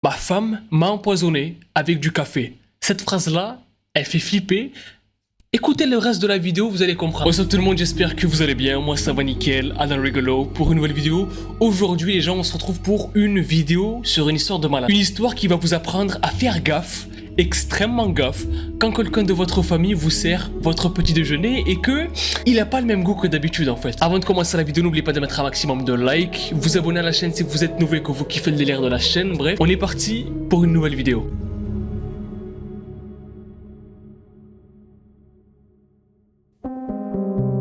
Ma femme m'a empoisonné avec du café. Cette phrase-là, elle fait flipper. Écoutez le reste de la vidéo, vous allez comprendre. Bonsoir tout le monde, j'espère que vous allez bien. Moi ça va nickel, Adam Rigolo pour une nouvelle vidéo. Aujourd'hui les gens, on se retrouve pour une vidéo sur une histoire de malade. Une histoire qui va vous apprendre à faire gaffe, extrêmement gaffe, quand quelqu'un de votre famille vous sert votre petit déjeuner et que il n'a pas le même goût que d'habitude en fait. Avant de commencer la vidéo, n'oubliez pas de mettre un maximum de likes, vous abonner à la chaîne si vous êtes nouveau et que vous kiffez le délire de la chaîne. Bref, on est parti pour une nouvelle vidéo.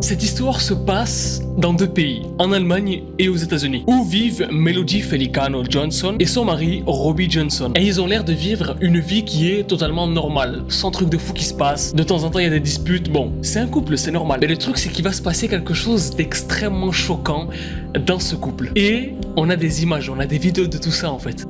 Cette histoire se passe dans deux pays, en Allemagne et aux États-Unis, où vivent Melody Felicano Johnson et son mari Robbie Johnson. Et ils ont l'air de vivre une vie qui est totalement normale, sans truc de fou qui se passe. De temps en temps, il y a des disputes. Bon, c'est un couple, c'est normal. Mais le truc, c'est qu'il va se passer quelque chose d'extrêmement choquant dans ce couple. Et on a des images, on a des vidéos de tout ça en fait.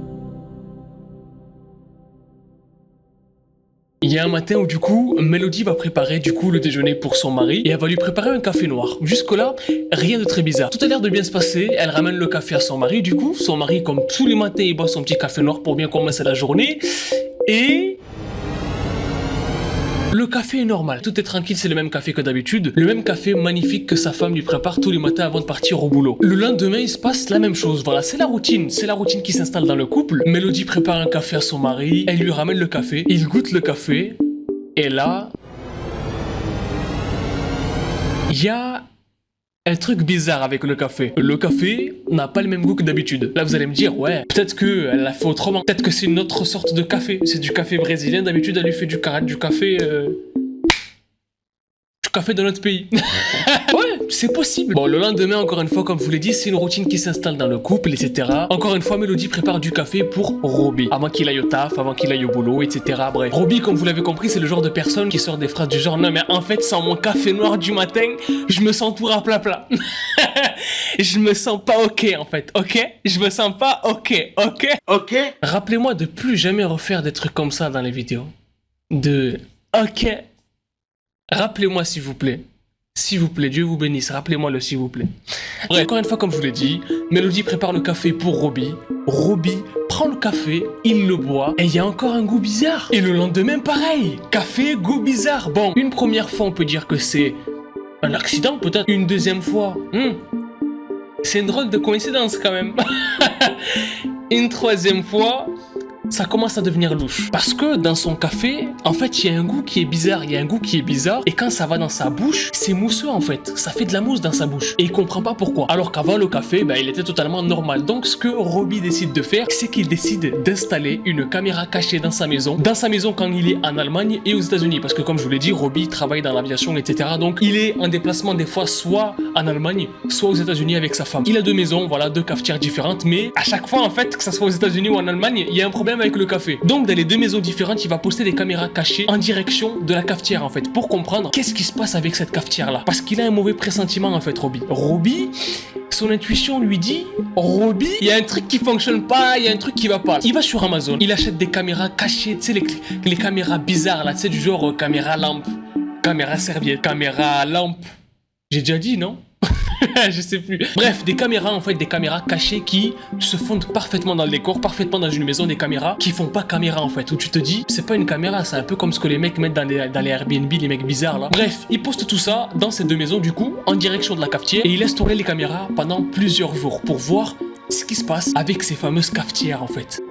Il y a un matin où du coup, Melody va préparer du coup le déjeuner pour son mari et elle va lui préparer un café noir. Jusque là, rien de très bizarre. Tout a l'air de bien se passer, elle ramène le café à son mari du coup. Son mari, comme tous les matins, il boit son petit café noir pour bien commencer la journée. Et... le café est normal, tout est tranquille, c'est le même café que d'habitude. Le même café magnifique que sa femme lui prépare tous les matins avant de partir au boulot. Le lendemain, il se passe la même chose, voilà, c'est la routine qui s'installe dans le couple. Melody prépare un café à son mari, elle lui ramène le café, il goûte le café, et là... il y a... un truc bizarre avec le café. Le café n'a pas le même goût que d'habitude. Là, vous allez me dire, ouais, peut-être qu'elle l'a fait autrement. Peut-être que c'est une autre sorte de café. C'est du café brésilien. D'habitude, elle lui fait du café... du café de notre pays. Ouais, c'est possible. Bon, le lendemain, encore une fois, comme je vous l'ai dit, c'est une routine qui s'installe dans le couple, etc. Encore une fois, Melody prépare du café pour Robbie. Avant qu'il aille au taf, avant qu'il aille au boulot, etc. Bref. Robbie, comme vous l'avez compris, c'est le genre de personne qui sort des phrases du genre, non, mais en fait, sans mon café noir du matin, je me sens tout rapla-pla. Je me sens pas ok, en fait. Ok? Je me sens pas ok. Ok? Ok? Rappelez-moi de plus jamais refaire des trucs comme ça dans les vidéos. Ok. Rappelez-moi s'il vous plaît. S'il vous plaît, Dieu vous bénisse, rappelez-moi le s'il vous plaît. Bref, encore une fois, comme je vous l'ai dit, Melody prépare le café pour Robbie. Robbie prend le café, il le boit, et il y a encore un goût bizarre. Et le lendemain, pareil. Café, goût bizarre. Bon, une première fois, on peut dire que c'est un accident, peut-être. Une deuxième fois, c'est une drôle de coïncidence quand même. Une troisième fois... ça commence à devenir louche. Parce que dans son café, en fait, il y a un goût qui est bizarre. Il y a un goût qui est bizarre. Et quand ça va dans sa bouche, c'est mousseux en fait. Ça fait de la mousse dans sa bouche. Et il comprend pas pourquoi. Alors qu'avant, le café, il était totalement normal. Donc, ce que Robbie décide de faire, c'est qu'il décide d'installer une caméra cachée dans sa maison. Dans sa maison quand il est en Allemagne et aux États-Unis. Parce que comme je vous l'ai dit, Robbie travaille dans l'aviation, etc. Donc, il est en déplacement des fois soit en Allemagne, soit aux États-Unis avec sa femme. Il a deux maisons, voilà, deux cafetières différentes. Mais à chaque fois, en fait, que ça soit aux États-Unis ou en Allemagne, il y a un problème avec le café. Donc dans les deux maisons différentes, il va poster des caméras cachées en direction de la cafetière en fait, pour comprendre qu'est-ce qui se passe avec cette cafetière là. Parce qu'il a un mauvais pressentiment en fait, Robbie. Robbie, son intuition lui dit, Robbie, il y a un truc qui fonctionne pas, il y a un truc qui va pas. Il va sur Amazon, il achète des caméras cachées, tu sais les caméras bizarres là, tu sais du genre caméra lampe, caméra serviette, caméra lampe. J'ai déjà dit non? Je sais plus. Bref, des caméras en fait, des caméras cachées qui se fondent parfaitement dans le décor, parfaitement dans une maison, des caméras qui font pas caméra en fait, où tu te dis, c'est pas une caméra, c'est un peu comme ce que les mecs mettent dans les Airbnb, les mecs bizarres là. Bref, il poste tout ça dans ces deux maisons du coup, en direction de la cafetière, et il laisse tourner les caméras pendant plusieurs jours pour voir ce qui se passe avec ces fameuses cafetières en fait.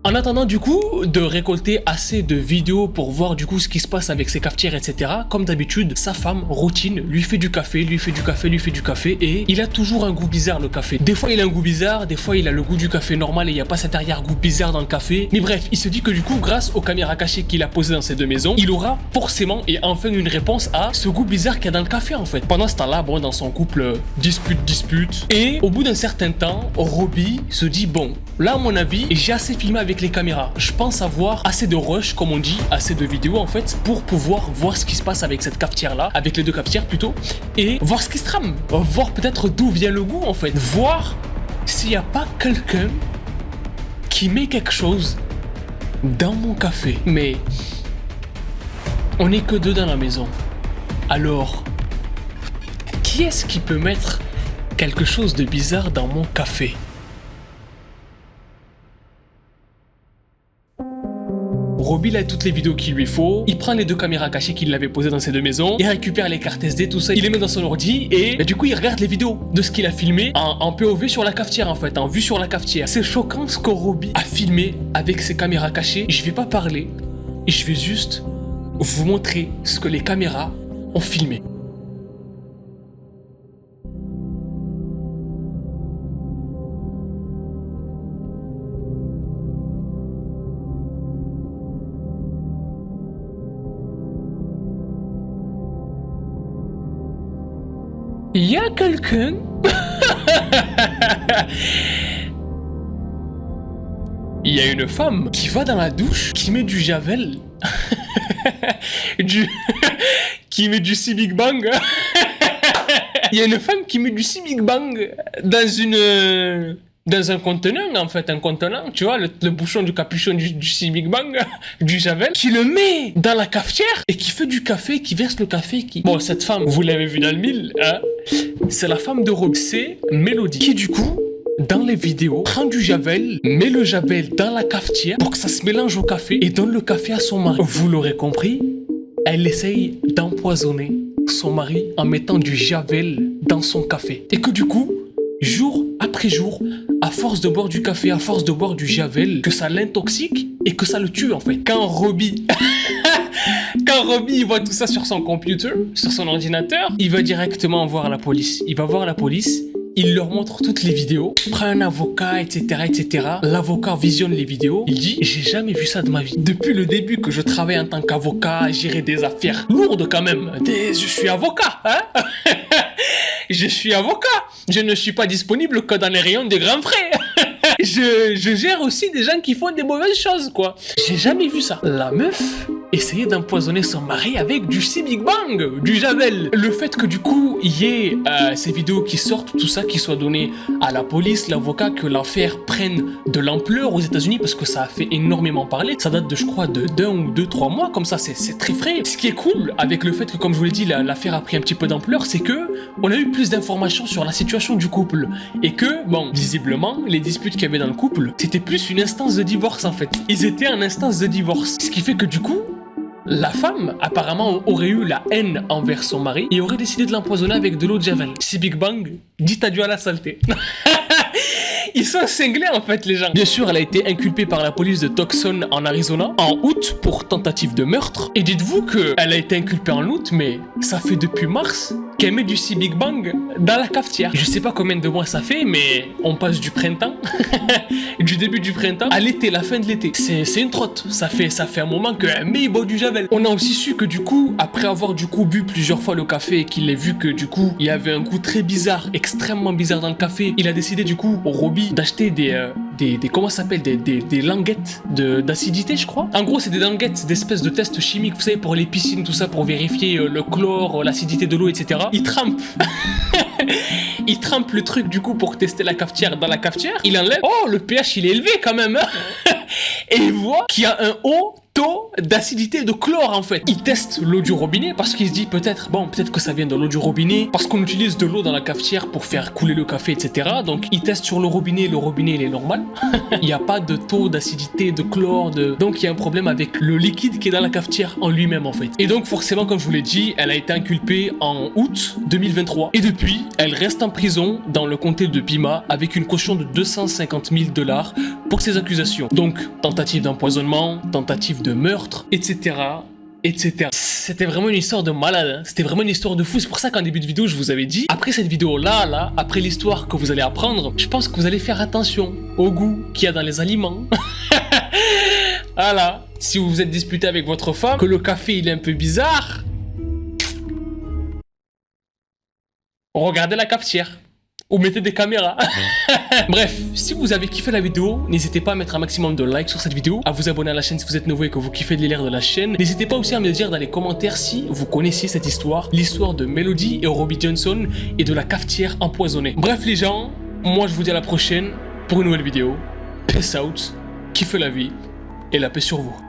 En attendant du coup de récolter assez de vidéos pour voir du coup ce qui se passe avec ses cafetières, etc. Comme d'habitude, sa femme, routine, lui fait du café, et il a toujours un goût bizarre le café. Des fois il a un goût bizarre, des fois il a le goût du café normal et il n'y a pas cet arrière-goût bizarre dans le café. Mais bref, il se dit que du coup, grâce aux caméras cachées qu'il a posées dans ces deux maisons, il aura forcément et enfin une réponse à ce goût bizarre qu'il y a dans le café en fait. Pendant ce temps-là, bon, dans son couple, dispute. Et au bout d'un certain temps, Robbie se dit, bon, là à mon avis, j'ai assez filmé avec les caméras. Je pense avoir assez de rush, comme on dit, assez de vidéos en fait, pour pouvoir voir ce qui se passe avec cette cafetière là, avec les deux cafetières plutôt, et voir ce qui se trame, voir peut-être d'où vient le goût en fait, voir s'il n'y a pas quelqu'un qui met quelque chose dans mon café. Mais on n'est que deux dans la maison. Alors, qui est-ce qui peut mettre quelque chose de bizarre dans mon café? Robbie il a toutes les vidéos qu'il lui faut, il prend les 2 caméras cachées qu'il avait posées dans ses 2 maisons, il récupère les cartes SD, tout ça, il les met dans son ordi et du coup il regarde les vidéos de ce qu'il a filmé en POV sur la cafetière en fait, en vue sur la cafetière. C'est choquant ce que Robbie a filmé avec ses caméras cachées. Je vais pas parler, je vais juste vous montrer ce que les caméras ont filmé. Il y a quelqu'un il y a une femme qui va dans la douche, qui met du Javel, qui met du Si Big Bang. Il y a une femme qui met du Si Big Bang dans un contenant, en fait, un contenant, tu vois, le bouchon du capuchon du Si Big Bang, du Javel, qui le met dans la cafetière et qui fait du café, qui verse le café, qui... Bon, cette femme, vous l'avez vu dans le mille, hein, c'est la femme de Robbie, c'est Mélodie, qui du coup, dans les vidéos, prend du Javel, met le Javel dans la cafetière pour que ça se mélange au café et donne le café à son mari. Vous l'aurez compris, elle essaye d'empoisonner son mari en mettant du Javel dans son café. Et que du coup, jour après jour, à force de boire du café, à force de boire du Javel, que ça l'intoxique et que ça le tue en fait. Quand Robbie voit tout ça sur son computer, sur son ordinateur, il va directement voir la police. Il va voir la police, il leur montre toutes les vidéos, prend un avocat, etc., etc. L'avocat visionne les vidéos, il dit « J'ai jamais vu ça de ma vie. Depuis le début que je travaille en tant qu'avocat, gérer des affaires lourdes quand même. Je suis avocat, hein. Je suis avocat. Je ne suis pas disponible que dans les rayons des grands frais. Je gère aussi des gens qui font des mauvaises choses, quoi. J'ai jamais vu ça. » La meuf essayait d'empoisonner son mari avec du Si Big Bang, du Javel. Le fait que du coup, il y ait ces vidéos qui sortent, tout ça, qui soit donné à la police, l'avocat, que l'affaire prenne de l'ampleur aux États-Unis parce que ça a fait énormément parler. Ça date de, je crois, d'un ou 2-3 mois, comme ça, c'est très frais. Ce qui est cool avec le fait que, comme je vous l'ai dit, l'affaire a pris un petit peu d'ampleur, c'est que on a eu plus d'informations sur la situation du couple et que, bon, visiblement, les disputes qu'il y avait dans le couple, c'était plus une instance de divorce en fait. Ils étaient en instance de divorce, ce qui fait que du coup, la femme, apparemment, aurait eu la haine envers son mari et aurait décidé de l'empoisonner avec de l'eau de Javel. Si Big Bang, dites adieu à la saleté. Ils sont cinglés en fait les gens. Bien sûr, elle a été inculpée par la police de Tucson en Arizona en août pour tentative de meurtre. Et dites-vous qu'elle a été inculpée en août, mais ça fait depuis mars qu'elle met du Si Big Bang dans la cafetière. Je sais pas combien de mois ça fait, mais on passe du printemps, du début du printemps à l'été, la fin de l'été. C'est une trotte. Ça fait un moment que mais il boit du Javel. On a aussi su que du coup, après avoir du coup bu plusieurs fois le café et qu'il ait vu que du coup, il y avait un goût très bizarre, extrêmement bizarre dans le café, il a décidé du coup, Robbie, d'acheter des comment ça s'appelle, des languettes d'acidité, je crois. En gros, c'est des languettes d'espèces de tests chimiques, vous savez, pour les piscines, tout ça, pour vérifier le chlore, l'acidité de l'eau, etc. Il trempe. Il trempe le truc du coup pour tester la cafetière dans la cafetière. Il enlève. Oh, le pH il est élevé quand même. Et il voit qu'il y a un haut taux d'acidité et de chlore en fait. Il teste l'eau du robinet parce qu'il se dit peut-être que ça vient de l'eau du robinet parce qu'on utilise de l'eau dans la cafetière pour faire couler le café, etc. Donc il teste sur le robinet il est normal. Il n'y a pas de taux d'acidité, de chlore, donc il y a un problème avec le liquide qui est dans la cafetière en lui-même en fait. Et donc forcément, comme je vous l'ai dit, elle a été inculpée en août 2023 et depuis elle reste en prison dans le comté de Pima avec une caution de $250,000 pour ses accusations. Donc tentative d'empoisonnement, tentative de meurtre, etc. etc. C'était vraiment une histoire de malade, hein. C'était vraiment une histoire de fou. C'est pour ça qu'en début de vidéo, je vous avais dit, après cette vidéo-là, après l'histoire que vous allez apprendre, je pense que vous allez faire attention au goût qu'il y a dans les aliments. Voilà. Si vous vous êtes disputé avec votre femme, que le café il est un peu bizarre, regardez la cafetière. Ou mettez des caméras. Bref, si vous avez kiffé la vidéo, n'hésitez pas à mettre un maximum de likes sur cette vidéo, à vous abonner à la chaîne si vous êtes nouveau et que vous kiffez le délire de la chaîne. N'hésitez pas aussi à me dire dans les commentaires si vous connaissiez cette histoire, l'histoire de Mélodie et Robbie Johnson et de la cafetière empoisonnée. Bref les gens, moi je vous dis à la prochaine pour une nouvelle vidéo. Peace out, kiffez la vie et la paix sur vous.